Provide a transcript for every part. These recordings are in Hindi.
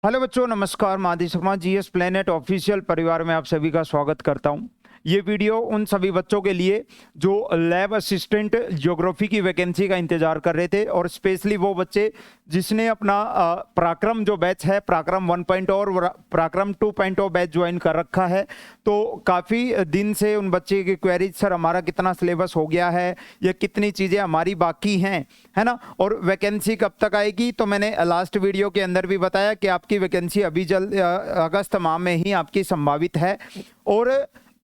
हेलो बच्चों, नमस्कार। मैं Aditya Sharma GS planet official परिवार में आप सभी का स्वागत करता हूं। ये वीडियो उन सभी बच्चों के लिए जो लैब असिस्टेंट ज्योग्राफी की वैकेंसी का इंतजार कर रहे थे, और स्पेशली वो बच्चे जिसने अपना पराक्रम जो बैच है, पराक्रम 1.0 और पराक्रम 2.0 बैच ज्वाइन कर रखा है। तो काफ़ी दिन से उन बच्चे की क्वेरीज, सर हमारा कितना सिलेबस हो गया है या कितनी चीज़ें हमारी बाकी हैं, है ना, और वैकेंसी कब तक आएगी। तो मैंने लास्ट वीडियो के अंदर भी बताया कि आपकी वैकेंसी अभी जल्द अगस्त माह में ही आपकी संभावित है। और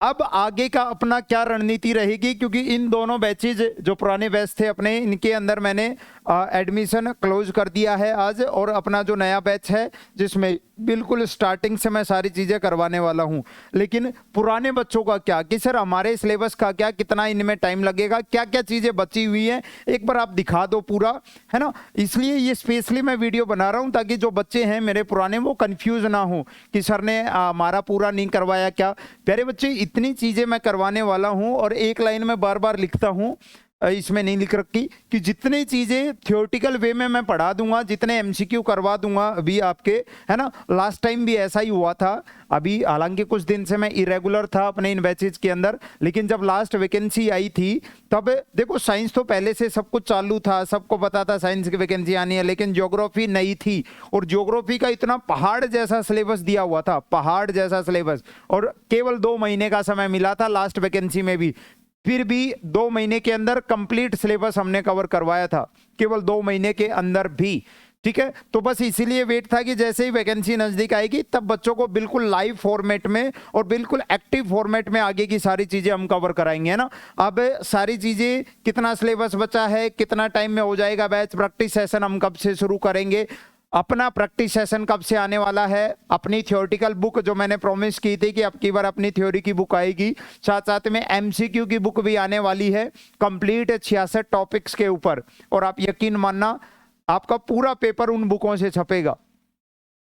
अब आगे का अपना क्या रणनीति रहेगी, क्योंकि इन दोनों बैचेज जो पुराने बैच थे अपने, इनके अंदर मैंने एडमिशन क्लोज कर दिया है आज, और अपना जो नया बैच है जिसमें बिल्कुल स्टार्टिंग से मैं सारी चीज़ें करवाने वाला हूं। लेकिन पुराने बच्चों का क्या, कि सर हमारे सिलेबस का क्या, कितना इनमें टाइम लगेगा, क्या क्या चीज़ें बची हुई हैं, एक बार आप दिखा दो पूरा, है ना। इसलिए ये स्पेशली मैं वीडियो बना रहा हूं ताकि जो बच्चे हैं मेरे पुराने वो कंफ्यूज ना हो कि सर ने हमारा पूरा नहीं करवाया क्या। प्यारे बच्चे, इतनी चीज़ें मैं करवाने वाला हूं, और एक लाइन में बार बार लिखता हूं, इसमें नहीं लिख रखी, कि जितनी चीज़ें थियोरेटिकल वे में मैं पढ़ा दूंगा, जितने एमसीक्यू करवा दूंगा अभी आपके, है ना। लास्ट टाइम भी ऐसा ही हुआ था। अभी हालांकि कुछ दिन से मैं इरेगुलर था अपने इन बैचेज के अंदर, लेकिन जब लास्ट वैकेंसी आई थी तब देखो, साइंस तो पहले से सब कुछ चालू था, सबको पता था साइंस की वैकेंसी आनी है, लेकिन ज्योग्राफी नई थी। और ज्योग्राफी का इतना पहाड़ जैसा सिलेबस दिया हुआ था, पहाड़ जैसा सिलेबस, और केवल 2 महीने का समय मिला था लास्ट वैकेंसी में भी। फिर भी 2 महीने के अंदर कंप्लीट सिलेबस हमने कवर करवाया था, केवल 2 महीने के अंदर भी। ठीक है, तो बस इसीलिए वेट था कि जैसे ही वैकेंसी नजदीक आएगी तब बच्चों को बिल्कुल लाइव फॉर्मेट में और बिल्कुल एक्टिव फॉर्मेट में आगे की सारी चीजें हम कवर कराएंगे, है ना। अब सारी चीजें, कितना सिलेबस बचा है, कितना टाइम में हो जाएगा बैच, प्रैक्टिस सेशन हम कब से शुरू करेंगे, अपना प्रैक्टिस सेशन कब से आने वाला है, अपनी थ्योरेटिकल बुक जो मैंने प्रॉमिस की थी कि अब की बार अपनी थ्योरी की बुक आएगी, साथ साथ में एमसीक्यू की बुक भी आने वाली है कंप्लीट 66 टॉपिक्स के ऊपर। और आप यकीन मानना, आपका पूरा पेपर उन बुकों से छपेगा,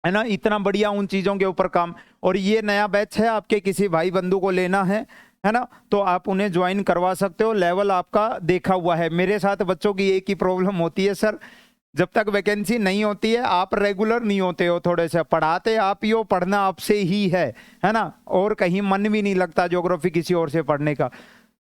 है ना। इतना बढ़िया उन चीजों के ऊपर काम। और ये नया बैच है, आपके किसी भाई बंधु को लेना है ना, तो आप उन्हें ज्वाइन करवा सकते हो। लेवल आपका देखा हुआ है। मेरे साथ बच्चों की एक ही प्रॉब्लम होती है, सर जब तक वैकेंसी नहीं होती है आप रेगुलर नहीं होते हो, थोड़े से पढ़ाते आप ही हो, पढ़ना आपसे ही है ना, और कहीं मन भी नहीं लगता ज्योग्राफी किसी और से पढ़ने का।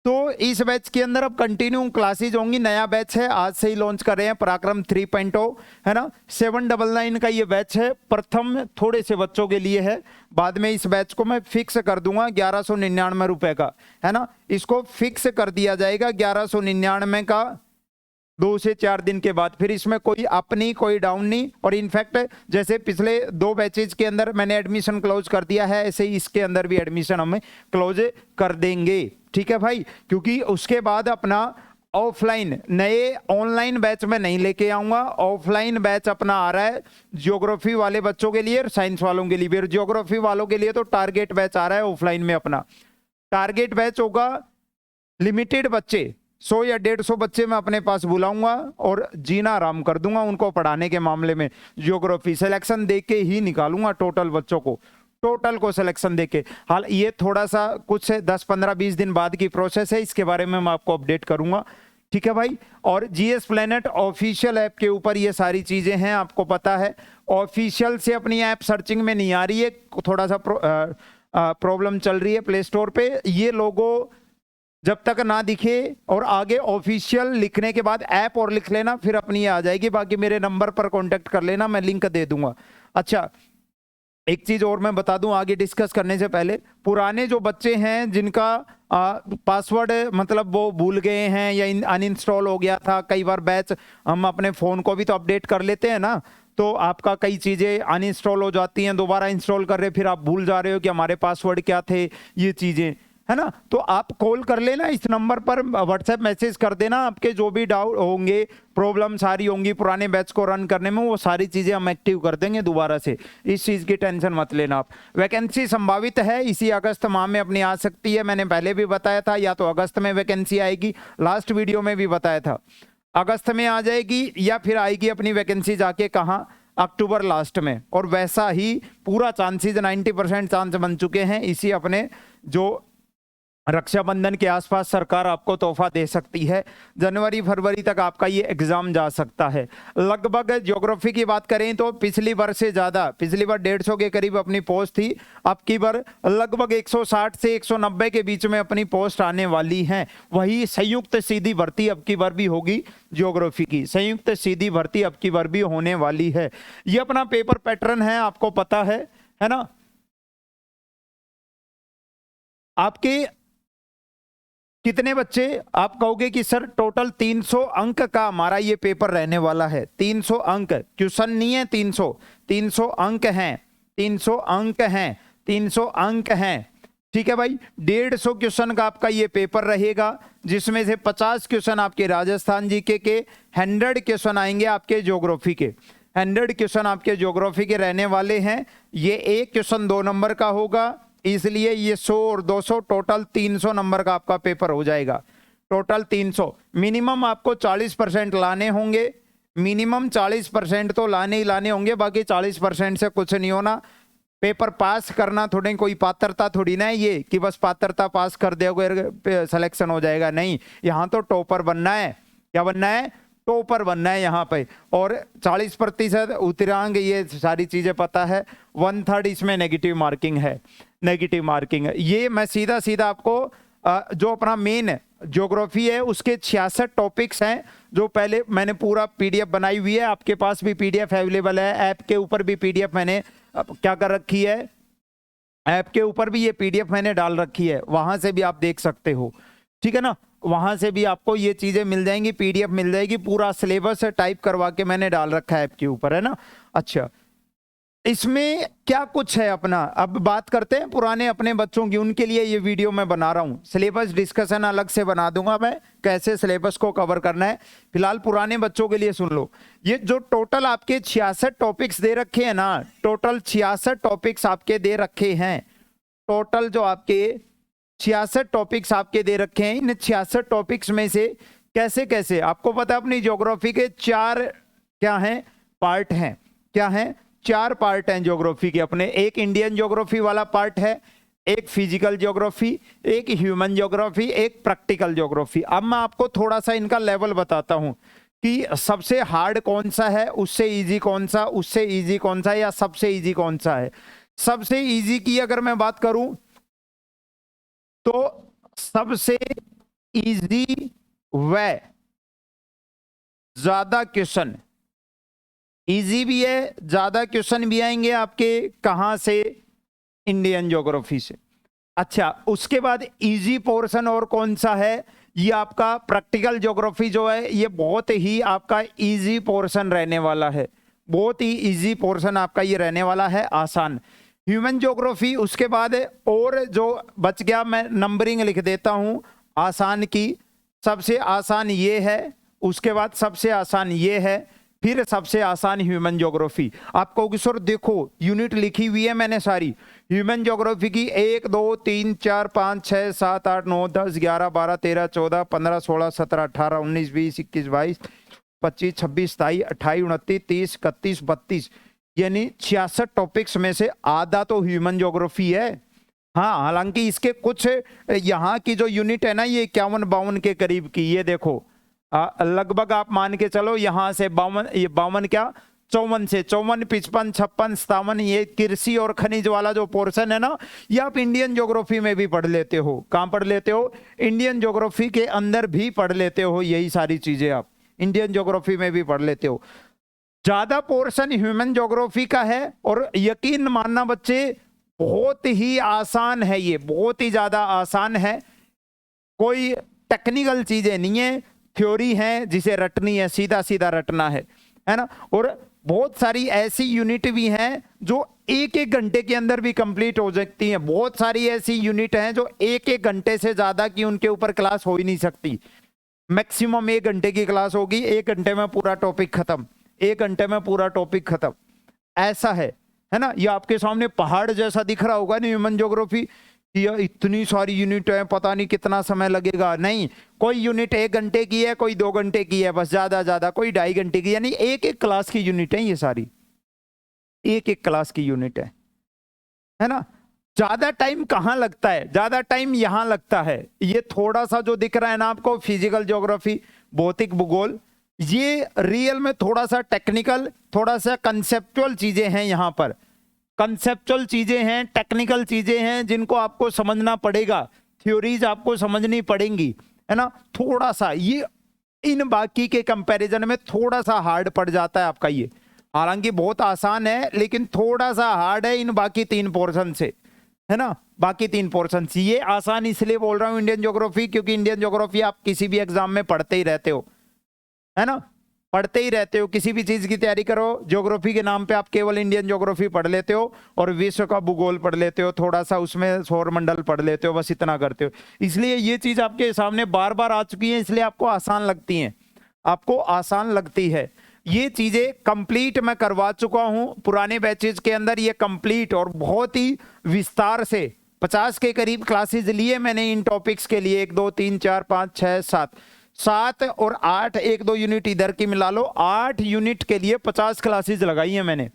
तो इस बैच के अंदर अब कंटिन्यू क्लासेज होंगी। नया बैच है, आज से ही लॉन्च कर रहे हैं, पराक्रम 3.0, है ना। 799 का ये बैच है, प्रथम थोड़े से बच्चों के लिए है। बाद में इस बैच को मैं फिक्स कर दूंगा 1199 रुपए का, है ना। इसको फिक्स कर दिया जाएगा 1199 का 2 से 4 दिन के बाद। फिर इसमें कोई अप नहीं, कोई डाउन नहीं। और इनफैक्ट जैसे पिछले 2 बैचेज के अंदर मैंने एडमिशन क्लोज कर दिया है, ऐसे ही इसके अंदर भी एडमिशन हम क्लोज कर देंगे। ठीक है भाई, क्योंकि उसके बाद अपना ऑफलाइन, नए ऑनलाइन बैच में नहीं लेके आऊंगा, ऑफलाइन बैच अपना आ रहा है ज्योग्राफी वाले बच्चों के लिए और साइंस वालों के लिए भी। ज्योग्राफी वालों के लिए तो टारगेट बैच आ रहा है ऑफलाइन में। अपना टारगेट बैच होगा, लिमिटेड बच्चे, 100 या 150 बच्चे मैं अपने पास बुलाऊंगा और जीना आराम कर दूंगा उनको पढ़ाने के मामले में। ज्योग्राफी सिलेक्शन देके ही निकालूंगा टोटल बच्चों को, टोटल को सिलेक्शन देके। हाल ये थोड़ा सा कुछ 10 15 20 दिन बाद की प्रोसेस है, इसके बारे में मैं आपको अपडेट करूंगा। ठीक है भाई। और जीएस प्लेनेट ऑफिशियल ऐप के ऊपर ये सारी चीजें हैं, आपको पता है। ऑफिशियल से अपनी ऐप सर्चिंग में नहीं आ रही है, थोड़ा सा प्रॉब्लम चल रही है प्ले स्टोर पे। ये लोगो जब तक ना दिखे और आगे ऑफिशियल लिखने के बाद ऐप और लिख लेना, फिर अपनी आ जाएगी। बाकी मेरे नंबर पर कांटेक्ट कर लेना, मैं लिंक दे दूंगा। अच्छा, एक चीज और मैं बता दूं आगे डिस्कस करने से पहले, पुराने जो बच्चे हैं जिनका पासवर्ड मतलब वो भूल गए हैं या अनइंस्टॉल हो गया था, कई बार बैच हम अपने फोन को भी तो अपडेट कर लेते हैं ना, तो आपका कई चीजें अनइंस्टॉल हो जाती हैं, दोबारा इंस्टॉल कर रहे, फिर आप भूल जा रहे हो कि हमारे पासवर्ड क्या थे, ये चीजें, है ना। तो आप कॉल कर लेना इस नंबर पर, व्हाट्सएप मैसेज कर देना, आपके जो भी डाउट होंगे, प्रॉब्लम सारी होंगी पुराने बैच को रन करने में, वो सारी चीजें हम एक्टिव कर देंगे दोबारा से। इस चीज की टेंशन मत लेना आप। वैकेंसी संभावित है इसी अगस्त माह में अपनी आ सकती है, मैंने पहले भी बताया था, या तो अगस्त में वैकेंसी आएगी, लास्ट वीडियो में भी बताया था अगस्त में आ जाएगी, या फिर आएगी अपनी वैकेंसी जाके कहाँ, अक्टूबर लास्ट में। और वैसा ही पूरा चांसेस 90% चांस बन चुके हैं इसी अपने जो रक्षाबंधन के आसपास सरकार आपको तोहफा दे सकती है। जनवरी फरवरी तक आपका ये एग्जाम जा सकता है। लगभग ज्योग्राफी की बात करें तो पिछली बार से ज़्यादा, पिछली बार 150 के करीब अपनी पोस्ट थी, अब की बार लगभग 160 से 190 के बीच में अपनी पोस्ट आने वाली हैं। वही संयुक्त सीधी भर्ती अब की बार भी होगी, ज्योग्राफी की संयुक्त सीधी भर्ती अब की बार भी होने वाली है। ये अपना पेपर पैटर्न है, आपको पता है ना। आपके कितने बच्चे, आप कहोगे कि सर टोटल 300 अंक का हमारा ये पेपर रहने वाला है। 300 अंक, क्वेश्चन नहीं है 300 अंक हैं, 300 अंक हैं, 300 अंक हैं। ठीक है भाई, 150 क्वेश्चन का आपका ये पेपर रहेगा, जिसमें से 50 क्वेश्चन आपके राजस्थान जीके के, 100 क्वेश्चन आएंगे आपके ज्योग्राफी के, 100 क्वेश्चन आपके ज्योग्राफी के रहने वाले हैं। ये एक क्वेश्चन 2 नंबर का होगा, इसलिए ये 100 और 200 टोटल 300 नंबर का आपका पेपर हो जाएगा। टोटल 300, मिनिमम आपको 40% लाने होंगे, मिनिमम 40% तो लाने ही लाने होंगे, बाकी 40% से कुछ नहीं होना। पेपर पास करना थोड़ी कोई पात्रता थोड़ी ना है ये कि बस पात्रता पास कर दोगे सिलेक्शन हो जाएगा, नहीं, यहाँ तो टॉपर बनना है। क्या बनना है? टॉपर बनना है यहाँ पे। और 40% उत्तरांक, ये सारी चीजें पता है। 1/3 इसमें नेगेटिव मार्किंग है, नेगेटिव मार्किंग है। ये मैं सीधा सीधा आपको जो अपना मेन ज्योग्राफी है उसके 66 टॉपिक्स हैं, जो पहले मैंने पूरा पीडीएफ बनाई हुई है, आपके पास भी पीडीएफ अवेलेबल है, ऐप के ऊपर भी पीडीएफ मैंने क्या कर रखी है, ऐप के ऊपर भी ये पीडीएफ मैंने डाल रखी है, वहां से भी आप देख सकते हो। ठीक है ना, वहां से भी आपको ये चीजें मिल जाएंगी, पीडीएफ मिल जाएगी, पूरा सिलेबस टाइप करवा के मैंने डाल रखा है ऐप के ऊपर, है ना। अच्छा, इसमें क्या कुछ है अपना, अब बात करते हैं पुराने अपने बच्चों की, उनके लिए ये वीडियो मैं बना रहा हूं। सिलेबस डिस्कशन अलग से बना दूंगा मैं, कैसे सिलेबस को कवर करना है। फिलहाल पुराने बच्चों के लिए सुन लो। ये जो टोटल आपके 66 टॉपिक्स दे रखे हैं ना, टोटल 66 टॉपिक्स आपके दे रखे हैं, टोटल जो आपके 66 टॉपिक्स आपके दे रखे हैं, इन 66 टॉपिक्स में से कैसे कैसे आपको पता है, अपनी ज्योग्राफी के 4 क्या हैं, पार्ट हैं। क्या हैं? 4 पार्ट हैं ज्योग्राफी के अपने। एक इंडियन ज्योग्राफी वाला पार्ट है, एक फिजिकल ज्योग्राफी, एक ह्यूमन ज्योग्राफी, एक प्रैक्टिकल ज्योग्राफी। अब मैं आपको थोड़ा सा इनका लेवल बताता हूं कि सबसे हार्ड कौन सा है, उससे इजी कौन सा, उससे इजी कौन सा, या सबसे इजी कौन सा है। सबसे इजी की अगर मैं बात करूं तो सबसे इजी व ज्यादा क्वेश्चन, इजी भी है, ज्यादा क्वेश्चन भी आएंगे आपके कहां से, इंडियन ज्योग्राफी से। अच्छा, उसके बाद इजी पोर्शन और कौन सा है, ये आपका प्रैक्टिकल ज्योग्राफी जो है, ये बहुत ही आपका इजी पोर्शन रहने वाला है, बहुत ही इजी पोर्शन आपका ये रहने वाला है, आसान। ह्यूमन ज्योग्राफी उसके बाद, और जो बच गया मैं नंबरिंग लिख देता हूं आसान की, सबसे आसान ये है, उसके बाद सबसे आसान ये है, फिर सबसे आसान ह्यूमन ज्योग्राफी। आप कहोगे सर देखो यूनिट लिखी हुई है मैंने सारी ह्यूमन ज्योग्राफी की, 1 2 3 4 5 6 7 8 9 10 11 12 13 14 15 16 17 18 19 20 21 22 25 26 27 28 29 30 31 32, यानी 66 टॉपिक्स में से आधा तो ह्यूमन ज्योग्राफी है। हाँ, हालांकि इसके कुछ यहाँ की जो यूनिट है ना, ये 51-52 के करीब की, ये देखो लगभग आप मान के चलो यहाँ से 52, ये 52 क्या 54 से 54 55 56 57, ये कृषि और खनिज वाला जो पोर्शन है ना, ये आप इंडियन ज्योग्राफी में भी पढ़ लेते हो। कहाँ पढ़ लेते हो? इंडियन ज्योग्राफी के अंदर भी पढ़ लेते हो, यही सारी चीजें आप इंडियन ज्योग्राफी में भी पढ़ लेते हो। ज्यादा पोर्शन ह्यूमन ज्योग्राफी का है, और यकीन मानना बच्चे बहुत ही आसान है, ये बहुत ही ज्यादा आसान है, कोई टेक्निकल चीजें नहीं है, थ्योरी है जिसे रटनी है, सीधा सीधा रटना है ना। और बहुत सारी ऐसी यूनिट भी हैं जो 1-1 घंटे के अंदर भी कंप्लीट हो सकती हैं। बहुत सारी ऐसी यूनिट हैं जो 1-1 घंटे से ज्यादा की उनके ऊपर क्लास हो ही नहीं सकती। मैक्सिमम 1 घंटे की क्लास होगी, 1 घंटे में पूरा टॉपिक खत्म, 1 घंटे में पूरा टॉपिक खत्म, ऐसा है ना। ये आपके सामने पहाड़ जैसा दिख रहा होगा ना ह्यूमन ज्योग्राफी, ये इतनी सारी यूनिट है, पता नहीं कितना समय लगेगा। नहीं, कोई यूनिट 1 घंटे की है, कोई 2 घंटे की है, बस ज्यादा ज्यादा कोई 2.5 घंटे की, यानी 1-1 क्लास की यूनिट है, ये सारी 1-1 क्लास की यूनिट है ना। ज्यादा टाइम कहाँ लगता है? ज्यादा टाइम यहां लगता है। ये थोड़ा सा जो दिख रहा है ना आपको, फिजिकल ज्योग्राफी, भौतिक भूगोल, ये रियल में थोड़ा सा टेक्निकल, थोड़ा सा कंसेप्चुअल चीजें हैं। यहां पर कंसेप्चुअल चीजें हैं, टेक्निकल चीजें हैं, जिनको आपको समझना पड़ेगा, थ्योरीज आपको समझनी पड़ेंगी, है ना। थोड़ा सा ये इन बाकी के कंपैरिजन में थोड़ा सा हार्ड पड़ जाता है आपका ये। हालांकि बहुत आसान है, लेकिन थोड़ा सा हार्ड है इन बाकी 3 पोर्शन से, है ना। बाकी 3 पोर्शन से ये आसान इसलिए बोल रहा हूं इंडियन ज्योग्राफी, क्योंकि इंडियन ज्योग्राफी आप किसी भी एग्जाम में पढ़ते ही रहते हो, है ना। पढ़ते ही रहते हो, किसी भी चीज की तैयारी करो, ज्योग्राफी के नाम पे आप केवल इंडियन ज्योग्राफी पढ़ लेते हो और विश्व का भूगोल पढ़ लेते हो, थोड़ा सा उसमें सौरमंडल पढ़ लेते हो, बस इतना करते हो। इसलिए ये चीज आपके सामने बार बार आ चुकी है, इसलिए आपको आसान लगती है, आपको आसान लगती है। ये चीजें कंप्लीट मैं करवा चुका हूं पुराने बैचेज के अंदर, ये कंप्लीट और बहुत ही विस्तार से 50 के करीब क्लासेस लिए मैंने इन टॉपिक्स के लिए। 1 2 3 4 5 6 7 और 8, 1 2 यूनिट इधर की मिला लो, 8 यूनिट के लिए 50 क्लासेस लगाई है मैंने।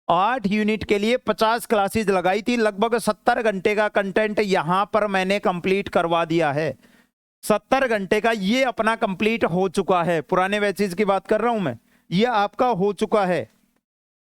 8 यूनिट के लिए 50 क्लासेस लगाई थी, लगभग 70 घंटे का कंटेंट यहां पर मैंने कंप्लीट करवा दिया है। 70 घंटे का ये अपना कंप्लीट हो चुका है। पुराने बैचेज की बात कर रहा हूं मैं, ये आपका हो चुका है,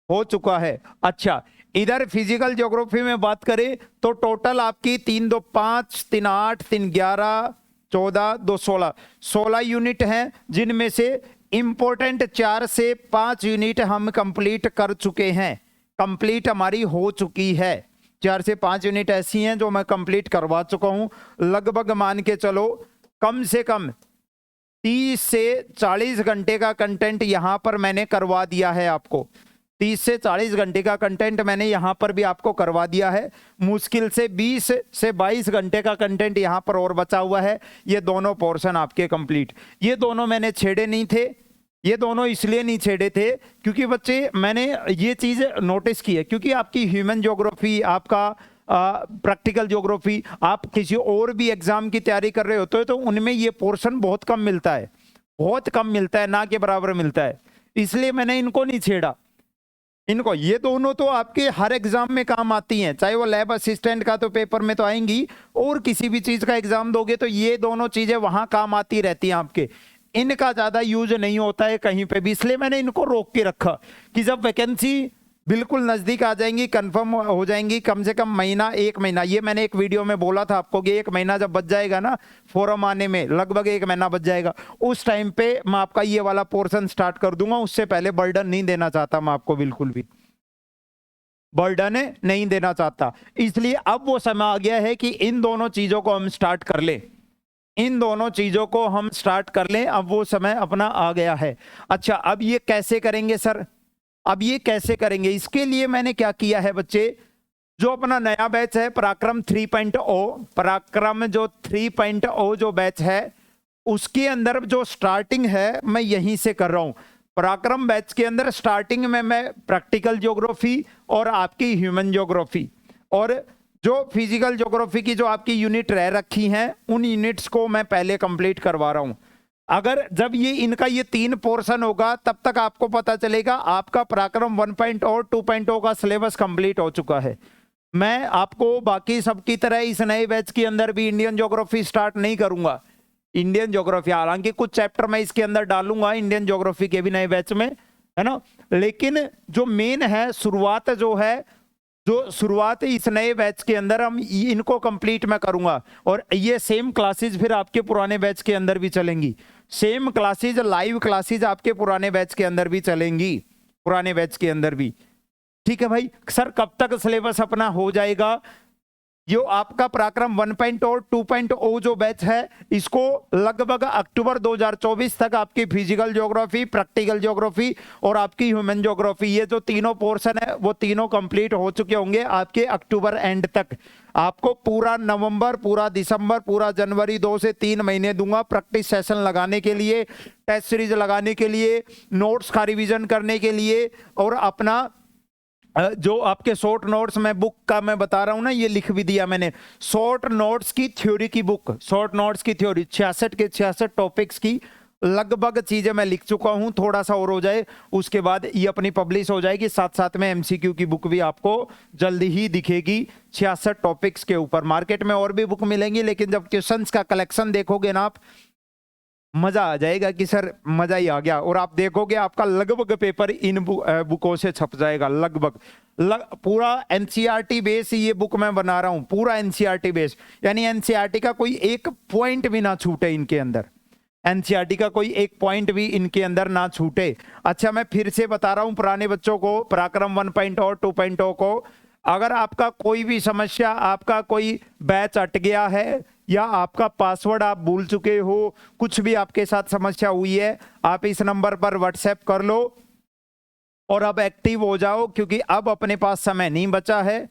हो चुका है। अच्छा, इधर फिजिकल ज्योग्राफी में बात करें तो टोटल आपकी 3 2 5 3 8 3 11 14 2 16 16 यूनिट हैं, जिनमें से इंपॉर्टेंट 4 से 5 यूनिट हम कंप्लीट कर चुके हैं, कंप्लीट हमारी हो चुकी है। 4 से 5 यूनिट ऐसी हैं जो मैं कंप्लीट करवा चुका हूं। लगभग मान के चलो कम से कम 30 से 40 घंटे का कंटेंट यहां पर मैंने करवा दिया है आपको। 30 से 40 घंटे का कंटेंट मैंने यहां पर भी आपको करवा दिया है। मुश्किल से 20 से 22 घंटे का कंटेंट यहां पर और बचा हुआ है। ये दोनों पोर्शन आपके कंप्लीट, ये दोनों मैंने छेड़े नहीं थे, ये दोनों इसलिए नहीं छेड़े थे क्योंकि बच्चे मैंने ये चीज नोटिस की है, क्योंकि आपकी ह्यूमन ज्योग्राफी, आपका प्रैक्टिकल ज्योग्राफी, आप किसी और भी एग्जाम की तैयारी कर रहे होते हो तो उनमें ये पोर्शन बहुत कम मिलता है, बहुत कम मिलता है, ना के बराबर मिलता है। इसलिए मैंने इनको नहीं छेड़ा। इनको, ये दोनों तो आपके हर एग्जाम में काम आती हैं, चाहे वो लैब असिस्टेंट का तो पेपर में तो आएंगी, और किसी भी चीज का एग्जाम दोगे तो ये दोनों चीजें वहां काम आती रहती हैं आपके। इनका ज्यादा यूज नहीं होता है कहीं पे भी, इसलिए मैंने इनको रोक के रखा कि जब वैकेंसी बिल्कुल नजदीक आ जाएंगी, कंफर्म हो जाएंगी, कम से कम महीना 1 महीना, ये मैंने एक वीडियो में बोला था आपको कि 1 महीना जब बच जाएगा ना फॉर्म आने में, लगभग 1 महीना बच जाएगा, उस टाइम पे मैं आपका ये वाला पोर्शन स्टार्ट कर दूंगा। उससे पहले बर्डन नहीं देना चाहता मैं आपको, बिल्कुल भी बर्डन नहीं देना चाहता। इसलिए अब वो समय आ गया है कि इन दोनों चीजों को हम स्टार्ट कर लें, इन दोनों चीजों को हम स्टार्ट कर लें, अब वो समय अपना आ गया है। अच्छा, अब ये कैसे करेंगे सर? अब ये कैसे करेंगे? इसके लिए मैंने क्या किया है बच्चे, जो अपना नया बैच है पराक्रम 3.0, पराक्रम जो 3.0 जो बैच है उसके अंदर जो स्टार्टिंग है मैं यहीं से कर रहा हूं। पराक्रम बैच के अंदर स्टार्टिंग में मैं प्रैक्टिकल ज्योग्राफी और आपकी ह्यूमन ज्योग्राफी और जो फिजिकल ज्योग्राफी की जो आपकी यूनिट रह रखी हैं उन यूनिट्स को मैं पहले कंप्लीट करवा रहा हूं। अगर जब ये इनका ये 3 पोर्शन होगा तब तक आपको पता चलेगा आपका पराक्रम 1.0 2.0 का सिलेबस कंप्लीट हो चुका है। मैं आपको बाकी सबकी तरह इस नए बैच के अंदर भी इंडियन ज्योग्राफी स्टार्ट नहीं करूंगा। इंडियन ज्योग्राफी, हालांकि कुछ चैप्टर मैं इसके अंदर डालूंगा इंडियन ज्योग्राफी के भी नए बैच में, है ना, लेकिन जो मेन है शुरुआत जो है, जो शुरुआत इस नए बैच के अंदर हम इनको कंप्लीट मैं करूंगा। और ये सेम क्लासेस फिर आपके पुराने बैच के अंदर भी चलेंगी, सेम क्लासेस, लाइव क्लासेस आपके पुराने बैच के अंदर भी चलेंगी, पुराने बैच के अंदर भी। ठीक है भाई, सर कब तक सिलेबस अपना हो जाएगा? जो आपका पराक्रम 1.0 2.0 जो बैच है इसको लगभग अक्टूबर 2024 तक आपकी फिजिकल ज्योग्राफी, प्रैक्टिकल ज्योग्राफी और आपकी ह्यूमन ज्योग्राफी, ये जो तीनों पोर्शन है वो तीनों कंप्लीट हो चुके होंगे आपके अक्टूबर एंड तक। आपको पूरा नवंबर, पूरा दिसंबर, पूरा जनवरी 2 से 3 महीने दूंगा प्रैक्टिस सेशन लगाने के लिए, टेस्ट सीरीज लगाने के लिए, नोट्स का रिविजन करने के लिए, और अपना जो आपके शॉर्ट नोट्स में बुक का मैं बता रहा हूं ना, ये लिख भी दिया मैंने, शॉर्ट नोट्स की थ्योरी की बुक, शॉर्ट नोट्स की थ्योरी 66 के 66 टॉपिक्स की लगभग चीजें मैं लिख चुका हूं, थोड़ा सा और हो जाए उसके बाद ये अपनी पब्लिश हो जाएगी। साथ साथ में एमसीक्यू की बुक भी आपको जल्दी ही दिखेगी 66 टॉपिक्स के ऊपर। मार्केट में और भी बुक मिलेंगी, लेकिन जब क्वेश्चंस का कलेक्शन देखोगे ना आप, मजा आ जाएगा कि सर मजा ही आ गया। और आप देखोगे आपका लगभग पेपर इन बुकों से छप जाएगा। लगभग पूरा एनसीईआरटी बेस ये बुक मैं बना रहा हूं, पूरा एनसीईआरटी बेस, यानी एनसीईआरटी का कोई एक पॉइंट भी ना छूटे इनके अंदर, एनसीईआरटी का कोई एक पॉइंट भी इनके अंदर ना छूटे। अच्छा, मैं फिर से बता रहा हूं पुराने बच्चों को, पराक्रम 1.0 2.0 को, अगर आपका कोई भी समस्या, आपका कोई बैच अट गया है या आपका पासवर्ड आप भूल चुके हो, कुछ भी आपके साथ समस्या हुई है, आप इस नंबर पर व्हाट्सएप कर लो और अब एक्टिव हो जाओ, क्योंकि अब अपने पास समय नहीं बचा है।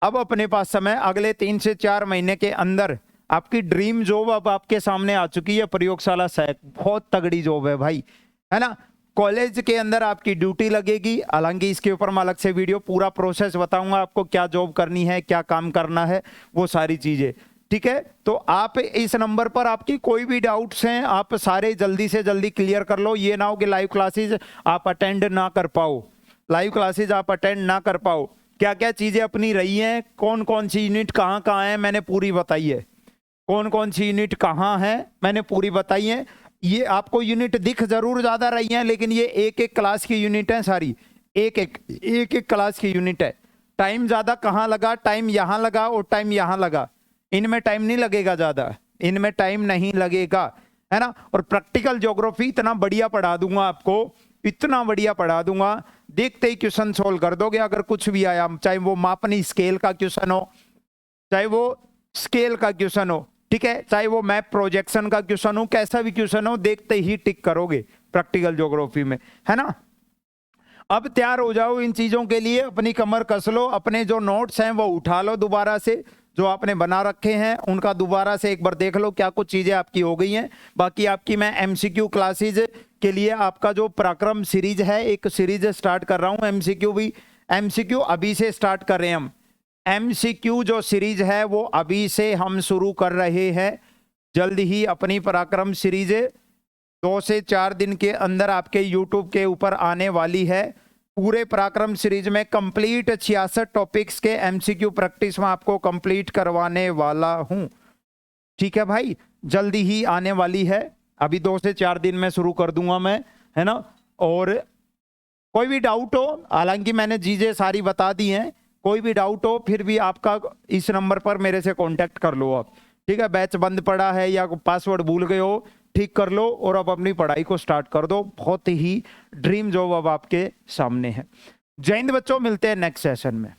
अब अपने पास समय, अगले 3 से 4 महीने के अंदर आपकी ड्रीम जॉब अब आपके सामने आ चुकी है, प्रयोगशाला सहायक। बहुत तगड़ी जॉब है भाई, है ना। कॉलेज के अंदर आपकी ड्यूटी लगेगी, हालांकि इसके ऊपर मैं अलग से वीडियो पूरा प्रोसेस बताऊंगा आपको, क्या जॉब करनी है, क्या काम करना है, वो सारी चीजें, ठीक है। तो आप इस नंबर पर आपकी कोई भी डाउट्स हैं, आप सारे जल्दी से जल्दी क्लियर कर लो। ये ना हो कि लाइव क्लासेज आप अटेंड ना कर पाओ, लाइव क्लासेज आप अटेंड ना कर पाओ। क्या क्या चीजें अपनी रही हैं, कौन कौन सी यूनिट कहाँ कहाँ है, मैंने पूरी बताई है। कौन कौन सी यूनिट कहाँ है मैंने पूरी बताई है। ये आपको यूनिट दिख जरूर ज्यादा रही हैं, लेकिन ये एक एक क्लास की यूनिट है सारी, एक एक क्लास की यूनिट है। टाइम ज्यादा कहाँ लगा, टाइम यहाँ लगा और टाइम यहाँ लगा, इनमें टाइम नहीं लगेगा ज्यादा, इनमें टाइम नहीं लगेगा, है ना। और प्रैक्टिकल ज्योग्राफी इतना बढ़िया पढ़ा दूंगा आपको, इतना बढ़िया पढ़ा दूंगा, देखते ही क्वेश्चन सोल्व कर दोगे। अगर कुछ भी आया, चाहे वो मापनी स्केल का क्वेश्चन हो, चाहे वो स्केल का क्वेश्चन हो, ठीक है, चाहे वो मैप प्रोजेक्शन का क्वेश्चन हो, कैसा भी क्वेश्चन हो, देखते ही टिक करोगे प्रैक्टिकल ज्योग्राफी में, है ना। अब तैयार हो जाओ इन चीजों के लिए, अपनी कमर कस लो, अपने जो नोट्स हैं वो उठा लो दोबारा से, जो आपने बना रखे हैं उनका दोबारा से एक बार देख लो, क्या कुछ चीजें आपकी हो गई हैं। बाकी आपकी मैं एमसीक्यू क्लासेज के लिए आपका जो पराक्रम सीरीज है, एक सीरीज स्टार्ट कर रहा हूं। एमसीक्यू भी, एमसीक्यू अभी से स्टार्ट कर रहे हैं हम। एमसीक्यू जो सीरीज है वो अभी से हम शुरू कर रहे हैं। जल्द ही अपनी पराक्रम सीरीज 2 से 4 दिन के अंदर आपके यूट्यूब के ऊपर आने वाली है। पूरे पराक्रम सीरीज में कंप्लीट 66 टॉपिक्स के एमसीक्यू प्रैक्टिस में आपको कंप्लीट करवाने वाला हूं, ठीक है भाई। जल्दी ही आने वाली है, अभी 2 से 4 दिन में शुरू कर दूंगा मैं, है ना। और कोई भी डाउट हो, हालांकि मैंने चीजें सारी बता दी हैं, कोई भी डाउट हो फिर भी आपका इस नंबर पर मेरे से कांटेक्ट कर लो आप, ठीक है। बैच बंद पड़ा है या पासवर्ड भूल गए हो, ठीक कर लो और अब अपनी पढ़ाई को स्टार्ट कर दो। बहुत ही ड्रीम जॉब अब आपके सामने है। जय हिंद बच्चों, मिलते हैं नेक्स्ट सेशन में।